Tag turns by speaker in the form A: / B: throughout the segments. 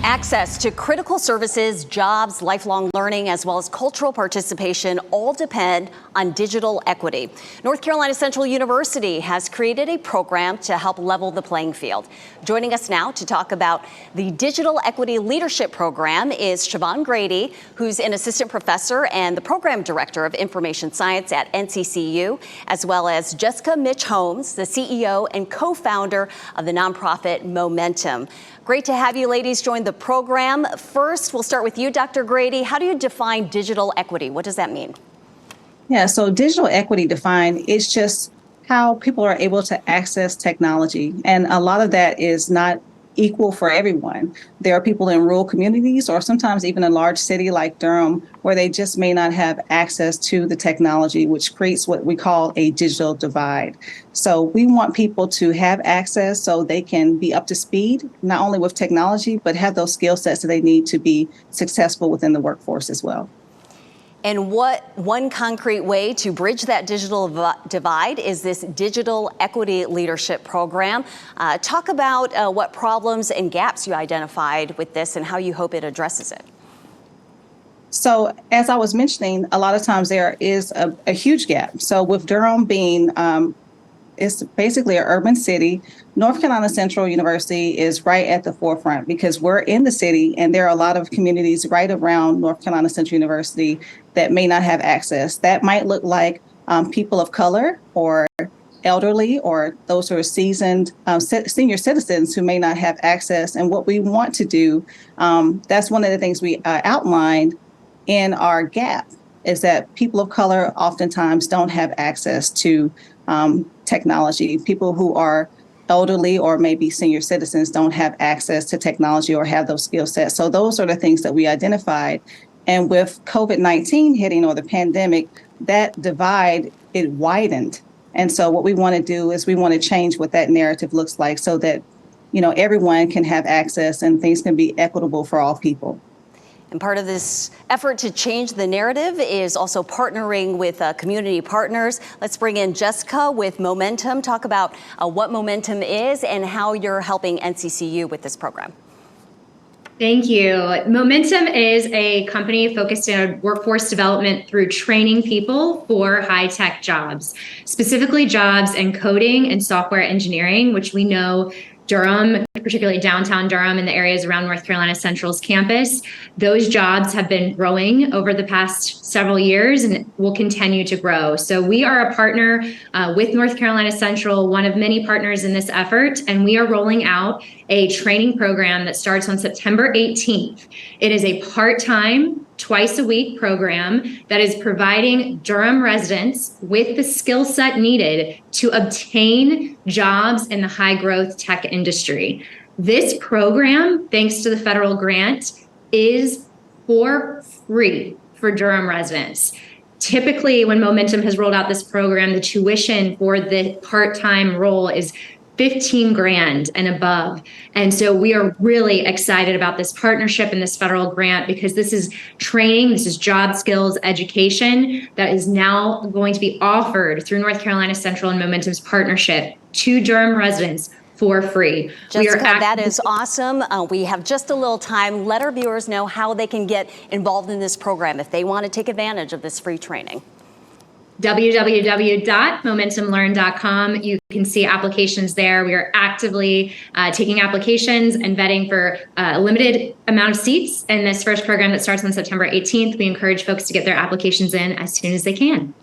A: Access to critical services, jobs, lifelong learning, as well as cultural participation all depend on digital equity. North Carolina Central University has created a program to help level the playing field. Joining us now to talk about the Digital Equity Leadership Program is Siobahn Grady, who's an assistant professor and the program director of information science at NCCU, as well as Jessica Mitsch Holmes, the CEO and co-founder of the nonprofit Momentum. Great to have you ladies join the program. First, we'll start with you, Dr. Grady. How do you define digital equity? What does that mean?
B: Yeah, so digital equity defined is just how people are able to access technology. And a lot of that is not equal for everyone. There are people in rural communities or sometimes even a large city like Durham where they just may not have access to the technology, which creates what we call a digital divide. So we want people to have access so they can be up to speed, not only with technology, but have those skill sets that they need to be successful within the workforce as well.
A: And what one concrete way to bridge that digital divide is this Digital Equity Leadership Program. Talk about what problems and gaps you identified with this and how you hope it addresses it.
B: So as I was mentioning, a lot of times there is a huge gap. So with Durham being it's basically an urban city, North Carolina Central University is right at the forefront because we're in the city and there are a lot of communities right around North Carolina Central University that may not have access. That might look like people of color or elderly or those who are seasoned senior citizens who may not have access. And what we want to do, that's one of the things we outlined in our gap, is that people of color oftentimes don't have access to technology. People who are elderly or maybe senior citizens don't have access to technology or have those skill sets. So those are the things that we identified. And with COVID-19 hitting or the pandemic, that divide, it widened. And so what we want to do is we want to change what that narrative looks like so that, everyone can have access and things can be equitable for all people.
A: And part of this effort to change the narrative is also partnering with community partners. Let's bring in Jessica with Momentum. Talk about what Momentum is and how you're helping NCCU with this program.
C: Thank you. Momentum is a company focused on workforce development through training people for high-tech jobs, specifically jobs in coding and software engineering, which we know Durham, particularly downtown Durham and the areas around North Carolina Central's campus, those jobs have been growing over the past several years and will continue to grow. So we are a partner with North Carolina Central, one of many partners in this effort, and we are rolling out a training program that starts on September 18th. It is a part-time, twice-a-week program that is providing Durham residents with the skill set needed to obtain jobs in the high-growth tech industry. This program, thanks to the federal grant, is for free for Durham residents. Typically, when Momentum has rolled out this program, the tuition for the part-time role is $15,000 and above. And so we are really excited about this partnership and this federal grant because this is training, this is job skills education that is now going to be offered through North Carolina Central and Momentum's partnership to Durham residents for free.
A: Jessica, that is awesome. We have just a little time. Let our viewers know how they can get involved in this program if they want to take advantage of this free training.
C: www.momentumlearn.com. You can see applications there. We are actively taking applications and vetting for a limited amount of seats in this first program that starts on September 18th. We encourage folks to get their applications in as soon as they can.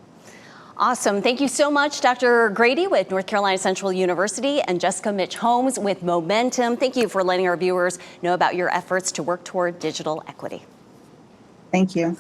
A: Awesome. Thank you so much, Dr. Grady with North Carolina Central University and Jessica Mitsch Holmes with Momentum. Thank you for letting our viewers know about your efforts to work toward digital equity.
B: Thank you.